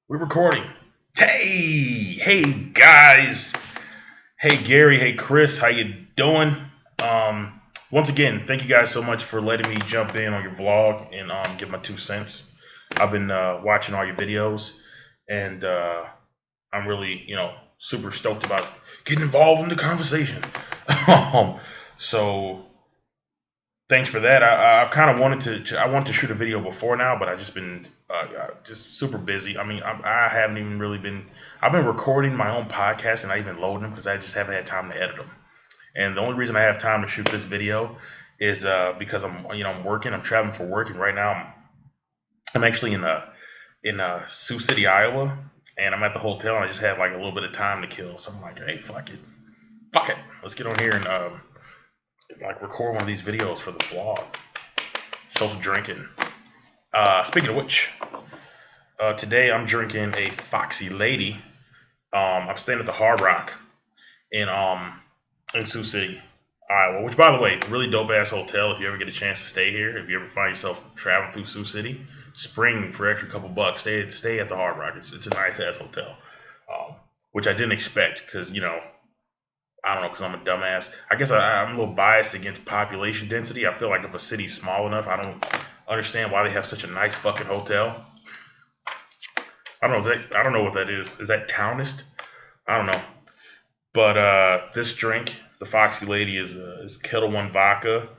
We're recording. Hey guys. Hey Gary, hey Chris, how you doing? Once again, thank you guys so much for letting me jump in on your vlog and give my 2 cents. I've been watching all your videos, and I'm really, super stoked about getting involved in the conversation. um, so thanks for that. I've kind of wanted I wanted to shoot a video before now, but I've just been just super busy. I mean, I haven't even really been. I've been recording my own podcast and I even loading them because I just haven't had time to edit them. And the only reason I have time to shoot this video is because I'm working. I'm traveling for work, and right now I'm actually in Sioux City, Iowa, and I'm at the hotel, and I just had like a little bit of time to kill. So I'm like, hey, fuck it, let's get on here and like record one of these videos for the vlog. Social drinking. Speaking of which, today I'm drinking a Foxy Lady. I'm staying at the Hard Rock in Sioux City, Iowa. Which, by the way, really dope ass hotel. If you ever get a chance to stay here, if you ever find yourself traveling through Sioux City, spring for extra couple bucks, stay at the Hard Rock. It's a nice ass hotel, which I didn't expect because I don't know, because I'm a dumbass. I guess I'm a little biased against population density. I feel like if a city's small enough, I don't understand why they have such a nice fucking hotel. I don't know. I don't know what that is. Is that townist? I don't know. But this drink, the Foxy Lady, is Kettle One vodka,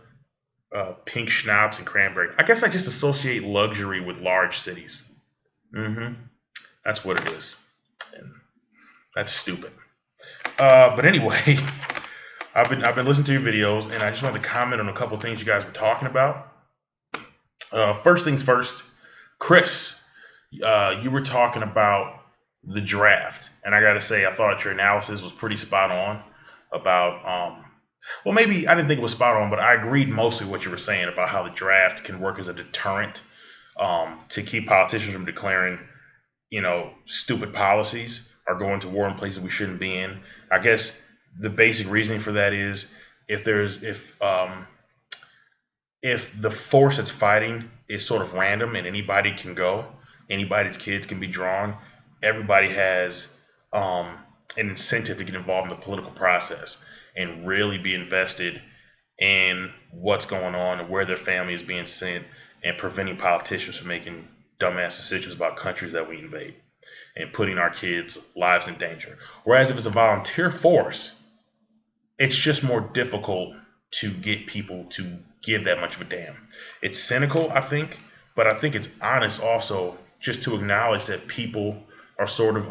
pink schnapps, and cranberry. I guess I just associate luxury with large cities. Mm-hmm. That's what it is. And that's stupid. But anyway, I've been listening to your videos, and I just wanted to comment on a couple of things you guys were talking about. First things first, Chris, you were talking about the draft, and I gotta say, I thought your analysis was pretty spot on about. Well, maybe I didn't think it was spot on, but I agreed mostly with what you were saying about how the draft can work as a deterrent to keep politicians from declaring, stupid policies or going to war in places we shouldn't be in. I guess the basic reasoning for that is if there's if the force that's fighting is sort of random and anybody can go, anybody's kids can be drawn, everybody has an incentive to get involved in the political process and really be invested in what's going on and where their family is being sent and preventing politicians from making dumbass decisions about countries that we invade and putting our kids' lives in danger. Whereas if it's a volunteer force, it's just more difficult to get people to give that much of a damn. It's cynical, I think, but I think it's honest also just to acknowledge that people are sort of,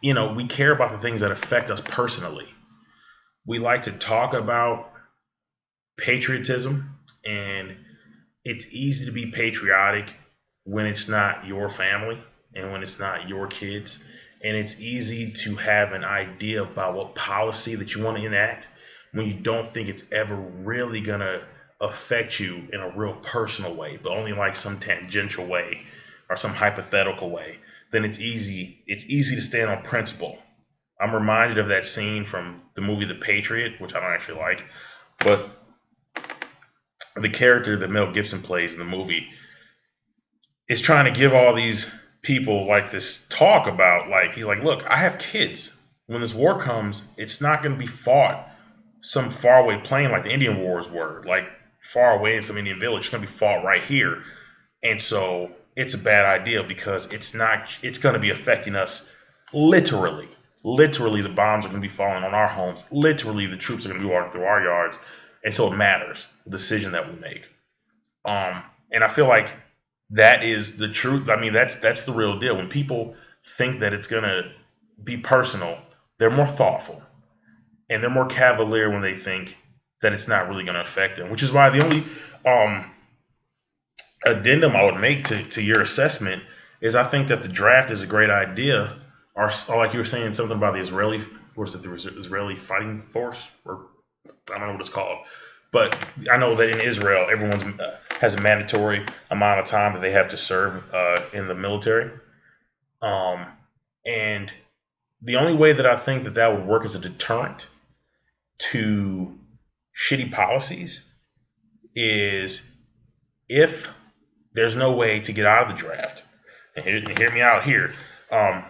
we care about the things that affect us personally. We like to talk about patriotism, and it's easy to be patriotic when it's not your family and when it's not your kids. And it's easy to have an idea about what policy that you want to enact when you don't think it's ever really going to affect you in a real personal way, but only like some tangential way or some hypothetical way. Then it's easy to stand on principle. I'm reminded of that scene from the movie The Patriot, which I don't actually like, but the character that Mel Gibson plays in the movie is trying to give all these people like this talk about, like, he's like, look, I have kids. When this war comes, it's not going to be fought some faraway plain like the Indian Wars were, like far away in some Indian village. It's going to be fought right here. And so it's a bad idea because it's going to be affecting us literally. Literally, the bombs are going to be falling on our homes. Literally, the troops are going to be walking through our yards. And so it matters, the decision that we make. And I feel like that is the truth. I mean, that's the real deal. When people think that it's going to be personal, they're more thoughtful. And they're more cavalier when they think that it's not really going to affect them, which is why the only addendum I would make to your assessment is I think that the draft is a great idea, or like you were saying, something about the Israeli, what is it, the Israeli fighting force, or I don't know what it's called. But I know that in Israel, everyone has a mandatory amount of time that they have to serve in the military. And the only way that I think that would work as a deterrent to shitty policies is if there's no way to get out of the draft, and hear me out here,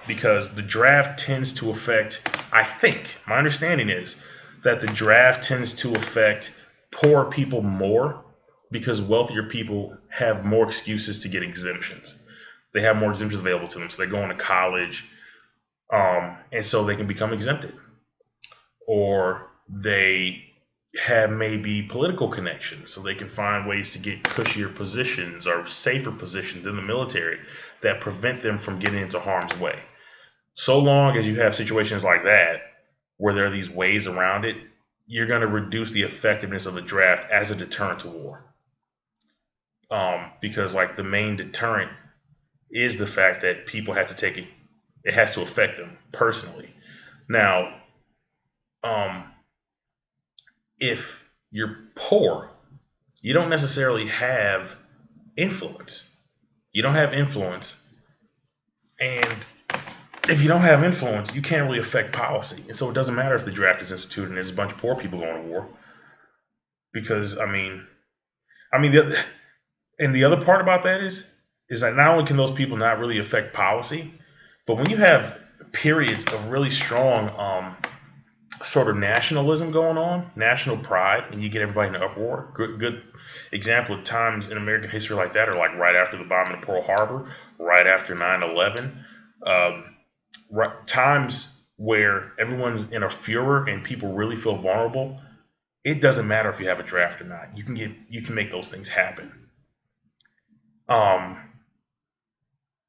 because the draft tends to affect, I think, my understanding is that the draft tends to affect poor people more because wealthier people have more excuses to get exemptions. They have more exemptions available to them. So they're going to college, and so they can become exempted. Or they have maybe political connections, so they can find ways to get cushier positions or safer positions in the military that prevent them from getting into harm's way. So long as you have situations like that, where there are these ways around it, you're going to reduce the effectiveness of the draft as a deterrent to war. Because like the main deterrent is the fact that people have to take it, it has to affect them personally. Now, if you're poor, you don't necessarily have influence. You don't have influence. And if you don't have influence, you can't really affect policy. And so it doesn't matter if the draft is instituted and there's a bunch of poor people going to war. Because the other part about that is that not only can those people not really affect policy, but when you have periods of really strong sort of nationalism going on, national pride, and you get everybody in an uproar. Good example of times in American history like that are like right after the bombing of Pearl Harbor, right after 9/11, times where everyone's in a furor and people really feel vulnerable. It doesn't matter if you have a draft or not. You can make those things happen.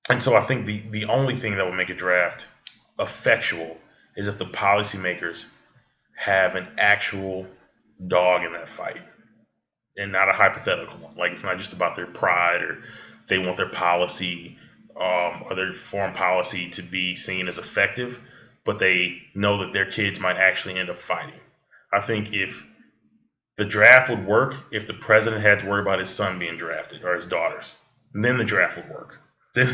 And so I think the only thing that will make a draft effectual is if the policymakers have an actual dog in that fight and not a hypothetical one. Like it's not just about their pride or they want their policy or their foreign policy to be seen as effective, but they know that their kids might actually end up fighting. I think if the draft would work if the president had to worry about his son being drafted or his daughters, and then the draft would work. Then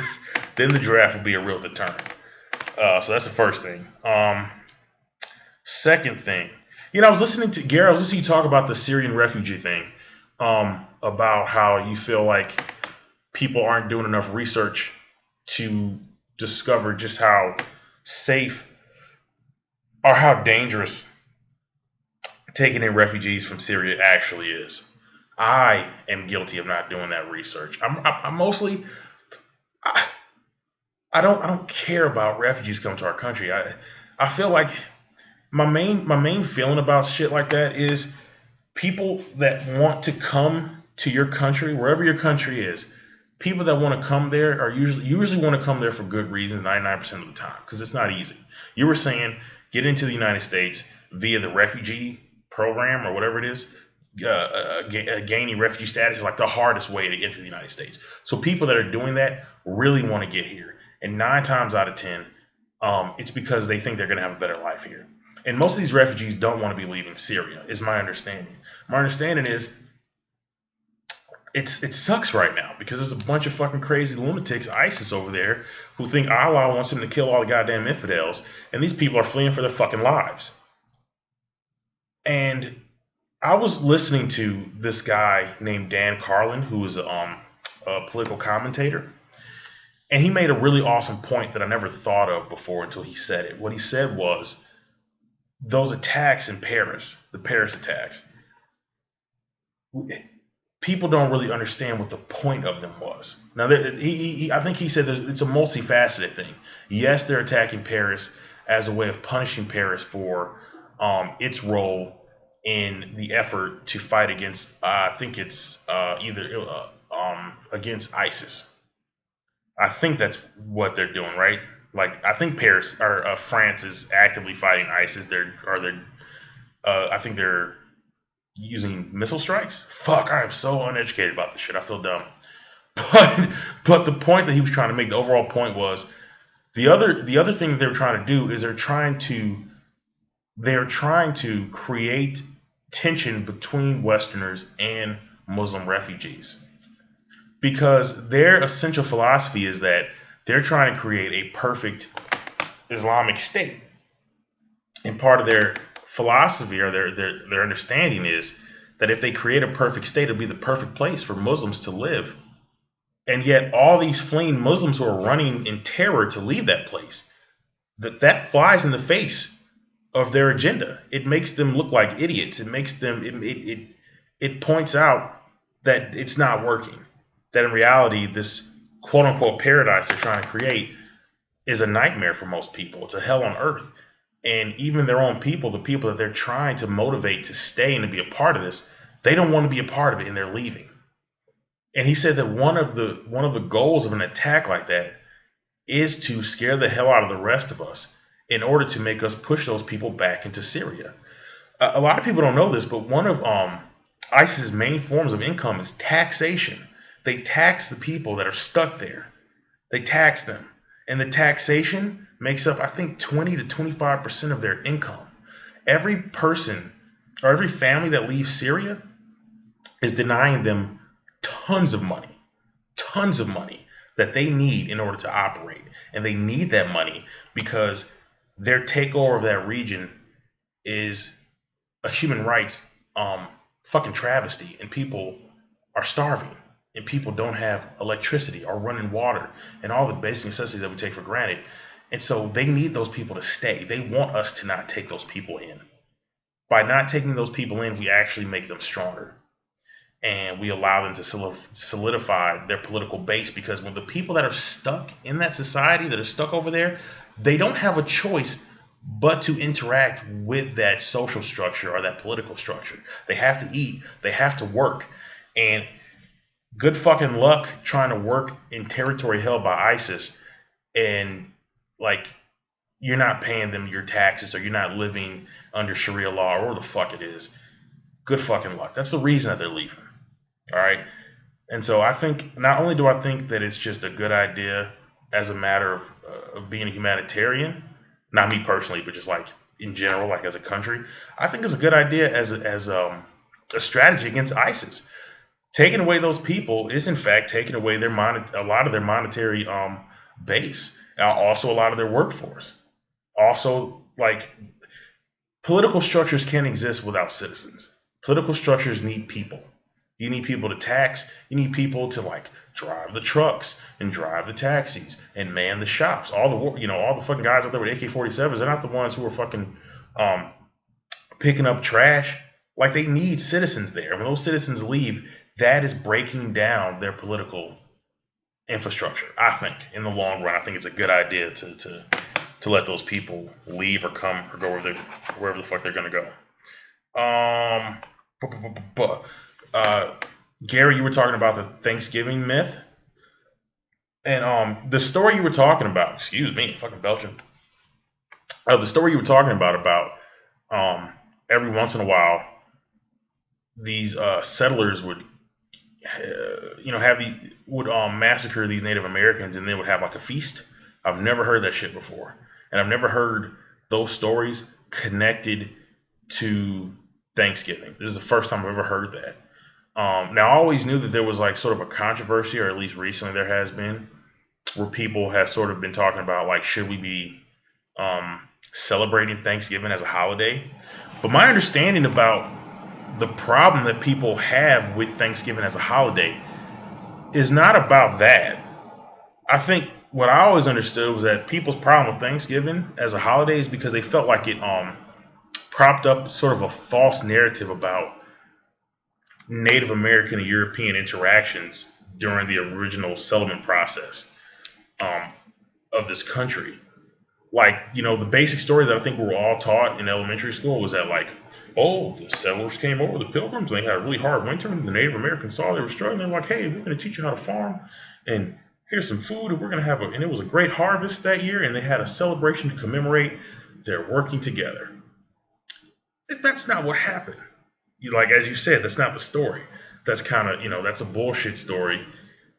the draft would be a real deterrent. So that's the first thing. Second thing, I was listening to Gary. I was listening to you talk about the Syrian refugee thing, about how you feel like people aren't doing enough research to discover just how safe or how dangerous taking in refugees from Syria actually is. I am guilty of not doing that research. I'm mostly, I don't care about refugees coming to our country. I feel like my main feeling about shit like that is people that want to come to your country, wherever your country is, people that want to come there are usually want to come there for good reasons 99% of the time, because it's not easy. You were saying get into the United States via the refugee program or whatever it is. Gaining refugee status is like the hardest way to get to the United States. So people that are doing that really want to get here, and 9 times out of 10, it's because they think they're going to have a better life here. And most of these refugees don't want to be leaving Syria, is my understanding. My understanding is it sucks right now because there's a bunch of fucking crazy lunatics, ISIS over there, who think Allah wants them to kill all the goddamn infidels, and these people are fleeing for their fucking lives. And I was listening to this guy named Dan Carlin, who is a political commentator, and he made a really awesome point that I never thought of before until he said it. What he said was, those attacks in Paris, the Paris attacks, people don't really understand what the point of them was. Now, I think he said it's a multifaceted thing. Yes, they're attacking Paris as a way of punishing Paris for its role in the effort to fight against, I think it's against ISIS. I think that's what they're doing, right? Like, I think Paris or France is actively fighting ISIS. I think they're using missile strikes. Fuck, I am so uneducated about this shit. I feel dumb. But the point that he was trying to make, the overall point was, the other thing that they're trying to do is they're trying to create tension between Westerners and Muslim refugees, because their essential philosophy is that they're trying to create a perfect Islamic state. And part of their philosophy or their understanding is that if they create a perfect state, it'll be the perfect place for Muslims to live And yet all these fleeing Muslims who are running in terror to leave that place, that flies in the face of their agenda. It makes them look like idiots. It makes them it points out that it's not working. That in reality, this quote unquote paradise they're trying to create is a nightmare for most people. It's a hell on earth. And even their own people, the people that they're trying to motivate to stay and to be a part of this, they don't want to be a part of it and they're leaving. And he said that one of the goals of an attack like that is to scare the hell out of the rest of us in order to make us push those people back into Syria. A lot of people don't know this, but one of ISIS's main forms of income is taxation. They tax the people that are stuck there. They tax them. And the taxation makes up, I think, 20 to 25% of their income. Every person or every family that leaves Syria is denying them tons of money that they need in order to operate. And they need that money because their takeover of that region is a human rights fucking travesty, and people are starving, and people don't have electricity or running water and all the basic necessities that we take for granted. And so they need those people to stay. They want us to not take those people in. By not taking those people in, we actually make them stronger. And we allow them to solidify their political base, because when the people that are stuck in that society, that are stuck over there, they don't have a choice but to interact with that social structure or that political structure. They have to eat. They have to work. And good fucking luck trying to work in territory held by ISIS and, like, you're not paying them your taxes, or you're not living under Sharia law, or whatever the fuck it is. Good fucking luck. That's the reason that they're leaving. All right. And so I think, not only do I think that it's just a good idea as a matter of being a humanitarian, not me personally, but just like in general, like as a country, I think it's a good idea as a strategy against ISIS. Taking away those people is in fact taking away a lot of their monetary base, also a lot of their workforce. Also, like, political structures can't exist without citizens. Political structures need people. You need people to tax. You need people to, like, drive the trucks and drive the taxis and man the shops. All the fucking guys out there with AK-47s, they're not the ones who are fucking picking up trash. Like, they need citizens there. When those citizens leave, that is breaking down their political infrastructure. I think in the long run, I think it's a good idea to let those people leave or come or go wherever the fuck they're gonna go. Gary, you were talking about the Thanksgiving myth, and the story you were talking about. Excuse me, fucking Belgian. The story you were talking about every once in a while, these settlers would, massacre these Native Americans, and they would have like a feast. I've never heard that shit before, and I've never heard those stories connected to Thanksgiving. This is the first time I've ever heard that. Now, I always knew that there was like sort of a controversy, or at least recently there has been, where people have sort of been talking about, like, should we be celebrating Thanksgiving as a holiday? But my understanding about the problem that people have with Thanksgiving as a holiday is not about that. I think what I always understood was that people's problem with Thanksgiving as a holiday is because they felt like it propped up sort of a false narrative about Native American and European interactions during the original settlement process of this country. Like, the basic story that I think we were all taught in elementary school was that, like, oh, the settlers came over, the pilgrims, and they had a really hard winter, and the Native Americans saw they were struggling. They're like, hey, we're going to teach you how to farm, and here's some food, and we're going to have and it was a great harvest that year, and they had a celebration to commemorate their working together. That's not what happened. As you said, that's not the story. That's kind of, that's a bullshit story.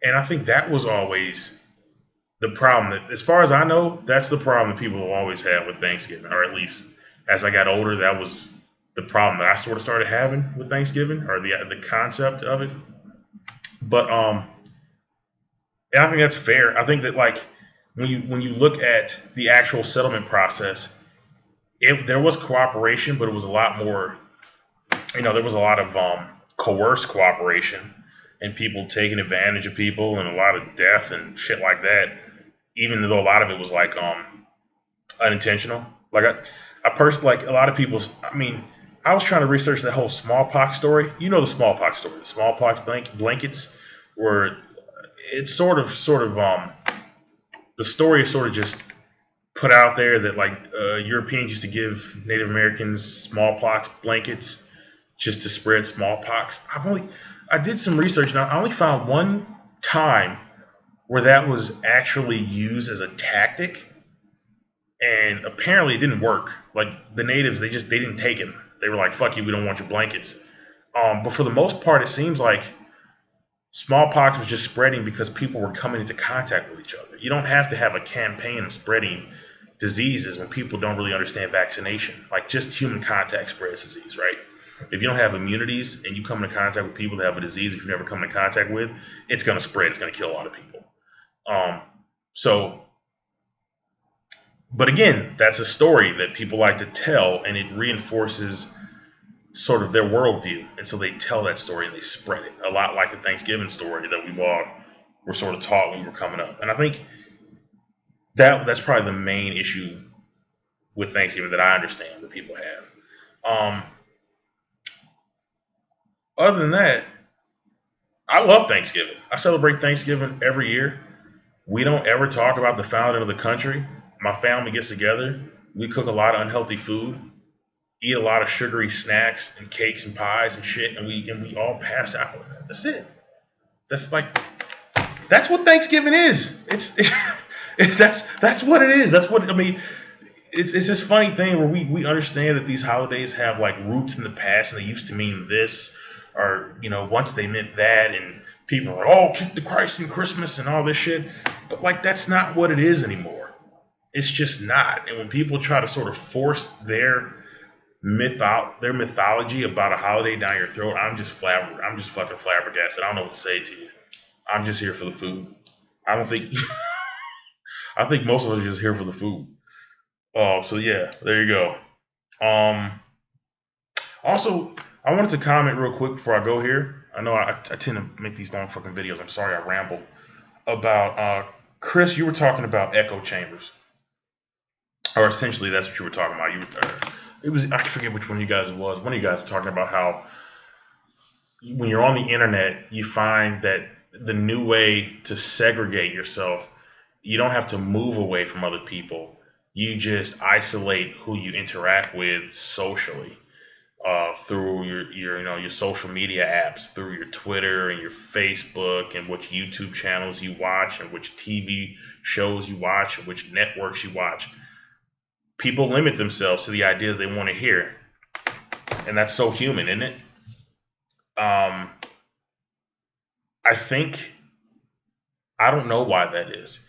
And I think that was always the problem. That, as far as I know, that's the problem that people have always had with Thanksgiving, or at least as I got older, that was the problem that I sort of started having with Thanksgiving, or the concept of it. But and I think that's fair. I think that, like, when you look at the actual settlement process, there was cooperation, but it was a lot more. There was a lot of coerced cooperation, and people taking advantage of people and a lot of death and shit like that. Even though a lot of it was like unintentional. Like I personally, like a lot of people's. I mean, I was trying to research that whole smallpox story. You know the smallpox story, the smallpox blankets, where it's sort of the story is sort of just put out there that like Europeans used to give Native Americans smallpox blankets just to spread smallpox. I did some research and I only found one time where that was actually used as a tactic, and apparently it didn't work. Like the natives, they didn't take it. They were like, "Fuck you, we don't want your blankets." But for the most part, it seems like smallpox was just spreading because people were coming into contact with each other. You don't have to have a campaign of spreading diseases when people don't really understand vaccination. Like just human contact spreads disease, right? If you don't have immunities and you come into contact with people that have a disease that you've never come into contact with, it's going to spread. It's going to kill a lot of people. But again, that's a story that people like to tell, and it reinforces sort of their worldview. And so they tell that story and they spread it. A lot like the Thanksgiving story that we all were sort of taught when we were coming up. And I think that's probably the main issue with Thanksgiving that I understand that people have. Other than that, I love Thanksgiving. I celebrate Thanksgiving every year. We don't ever talk about the founding of the country. My family gets together. We cook a lot of unhealthy food, eat a lot of sugary snacks and cakes and pies and shit, and we all pass out. That's it. That's what Thanksgiving is. That's what it is. That's what I mean. It's this funny thing where we understand that these holidays have like roots in the past and they used to mean this, or once they meant that, and people are like, oh, keep the Christ in Christmas and all this shit. But like that's not what it is anymore. It's just not. And when people try to sort of force their mythology about a holiday down your throat, I'm just fucking flabbergasted. I don't know what to say to you. I'm just here for the food. I don't think I think most of us are just here for the food. So yeah, there you go. Also, I wanted to comment real quick before I go here. I know I tend to make these long fucking videos. I'm sorry I ramble. About Chris, you were talking about echo chambers. Or essentially, that's what you were talking about. I forget which one of you guys it was. One of you guys were talking about how when you're on the internet, you find that the new way to segregate yourself, you don't have to move away from other people. You just isolate who you interact with socially through your social media apps, through your Twitter and your Facebook, and which YouTube channels you watch, and which TV shows you watch, and which networks you watch. People limit themselves to the ideas they want to hear. And that's so human, isn't it? I don't know why that is.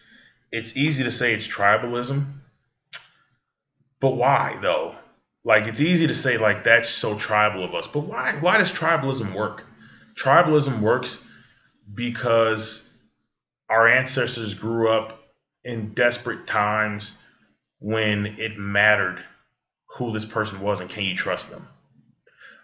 It's easy to say it's tribalism, but why though? Like it's easy to say like that's so tribal of us, but why does tribalism work? Tribalism works because our ancestors grew up in desperate times when it mattered who this person was and can you trust them.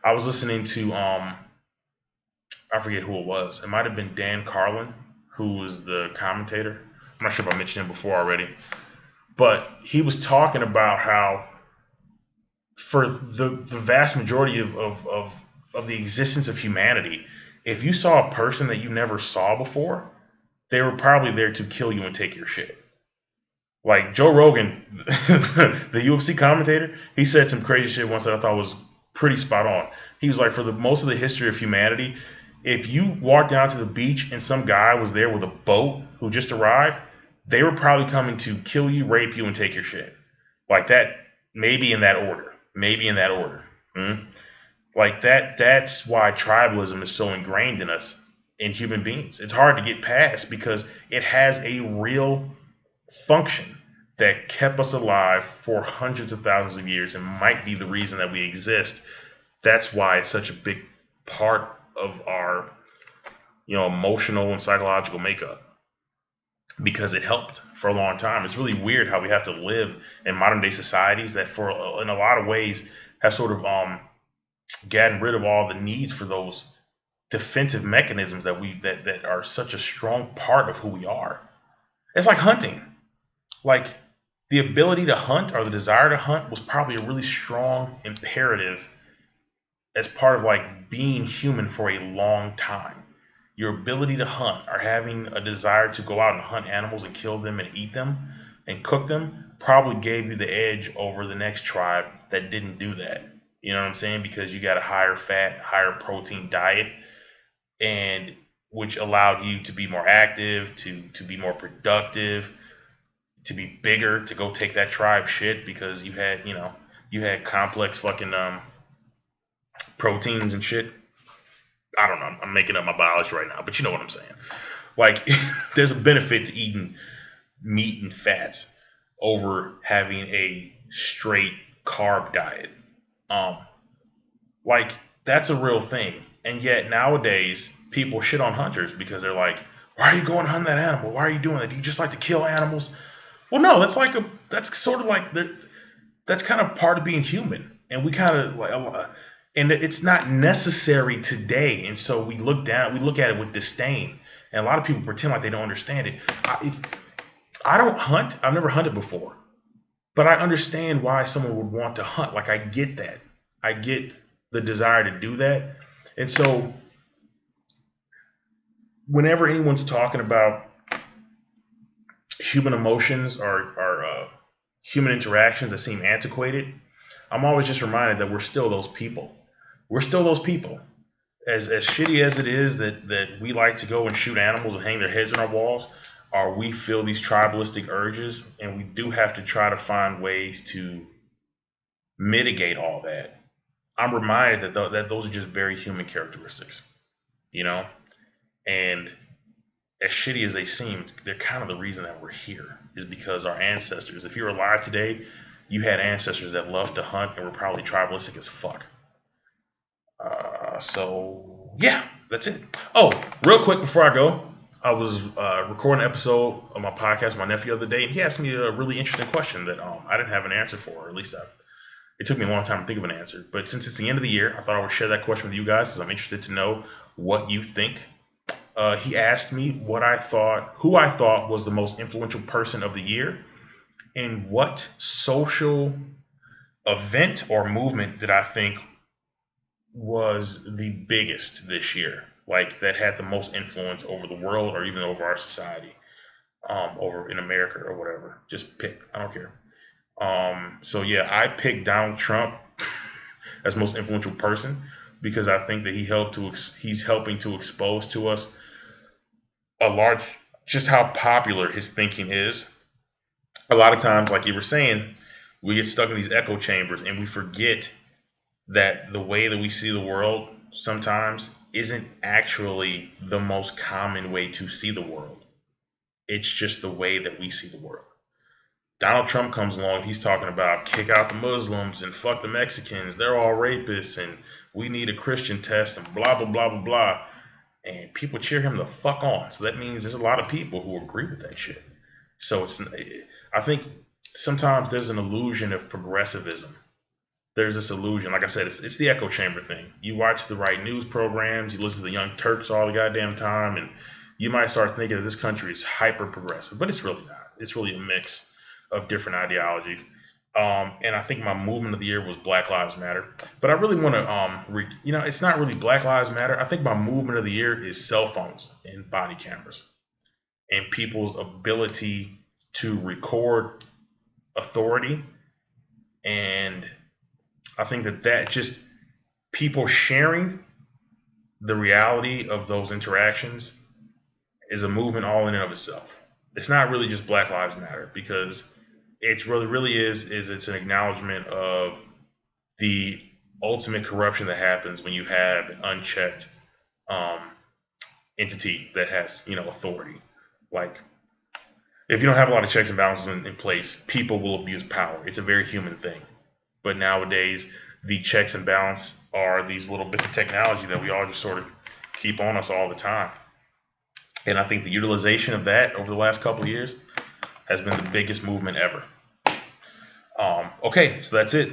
I was listening to I forget who it was. It might have been Dan Carlin, who was the commentator. I'm not sure if I mentioned him before already, but he was talking about how for the vast majority of the existence of humanity, if you saw a person that you never saw before, they were probably there to kill you and take your shit. Like Joe Rogan, the UFC commentator, he said some crazy shit once that I thought was pretty spot on. He was like, for the most of the history of humanity, if you walked down to the beach and some guy was there with a boat who just arrived, they were probably coming to kill you, rape you, and take your shit. Like that, maybe in that order. Like that's why tribalism is so ingrained in us, in human beings. It's hard to get past because it has a real function that kept us alive for hundreds of thousands of years and might be the reason that we exist. That's why it's such a big part of our emotional and psychological makeup, because it helped for a long time. It's really weird how we have to live in modern day societies that in a lot of ways have sort of gotten rid of all the needs for those defensive mechanisms that are such a strong part of who we are. It's like hunting. Like the ability to hunt or the desire to hunt was probably a really strong imperative as part of like being human for a long time. Your ability to hunt or having a desire to go out and hunt animals and kill them and eat them and cook them probably gave you the edge over the next tribe that didn't do that. You know what I'm saying? Because you got a higher fat, higher protein diet, and which allowed you to be more active, to be more productive, to be bigger, to go take that tribe shit because you had complex fucking proteins and shit. I don't know. I'm making up my biology right now, but you know what I'm saying. Like, there's a benefit to eating meat and fats over having a straight carb diet. Like, that's a real thing. And yet nowadays, people shit on hunters because they're like, why are you going to hunt that animal? Why are you doing that? Do you just like to kill animals? Well, no, that's sort of like that's kind of part of being human. And we kind of like, and it's not necessary today. And so we look at it with disdain. And a lot of people pretend like they don't understand it. I don't hunt. I've never hunted before. But I understand why someone would want to hunt. Like, I get that. I get the desire to do that. And so whenever anyone's talking about human emotions or human interactions that seem antiquated, I'm always just reminded that we're still those people. We're still those people. As shitty as it is that we like to go and shoot animals and hang their heads on our walls, or we feel these tribalistic urges, and we do have to try to find ways to mitigate all that. I'm reminded that those are just very human characteristics, you know? And as shitty as they seem, they're kind of the reason that we're here, is because our ancestors, if you're alive today, you had ancestors that loved to hunt and were probably tribalistic as fuck. So yeah, that's it. Oh, real quick before I go, I was recording an episode of my podcast with my nephew the other day, and he asked me a really interesting question that I didn't have an answer for, or at least it took me a long time to think of an answer. But since it's the end of the year, I thought I would share that question with you guys, because I'm interested to know what you think. He asked me who I thought was the most influential person of the year, and what social event or movement did I think was the biggest this year, like that had the most influence over the world or even over our society, over in America or whatever. Just pick. I don't care. So yeah, I picked Donald Trump as most influential person because I think that he's helping to expose to us just how popular his thinking is. A lot of times, like you were saying, we get stuck in these echo chambers and we forget that the way that we see the world sometimes isn't actually the most common way to see the world. It's just the way that we see the world. Donald Trump comes along, he's talking about kick out the Muslims and fuck the Mexicans, they're all rapists and we need a Christian test and blah, blah, blah, blah, blah. And people cheer him the fuck on. So that means there's a lot of people who agree with that shit. So I think sometimes there's an illusion of progressivism. There's this illusion, like I said, it's the echo chamber thing. You watch the right news programs, you listen to the Young Turks all the goddamn time, and you might start thinking that this country is hyper progressive, but it's really not. It's really a mix of different ideologies. And I think my movement of the year was Black Lives Matter. But I really want to, it's not really Black Lives Matter. I think my movement of the year is cell phones and body cameras and people's ability to record authority. And I think that just people sharing the reality of those interactions is a movement all in and of itself. It's not really just Black Lives Matter, because it really is it's an acknowledgement of the ultimate corruption that happens when you have an unchecked entity that has, authority. Like, if you don't have a lot of checks and balances in place, people will abuse power. It's a very human thing. But nowadays, the checks and balance are these little bits of technology that we all just sort of keep on us all the time. And I think the utilization of that over the last couple of years has been the biggest movement ever. Okay, so that's it.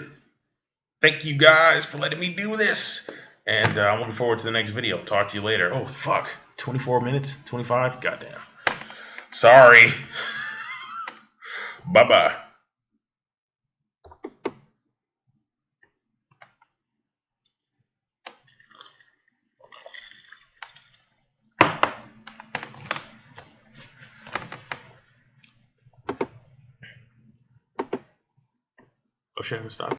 Thank you guys for letting me do this. And I'm looking forward to the next video. Talk to you later. Oh, fuck. 24 minutes? 25? Goddamn. Sorry. Bye-bye. Oh, shit, stop.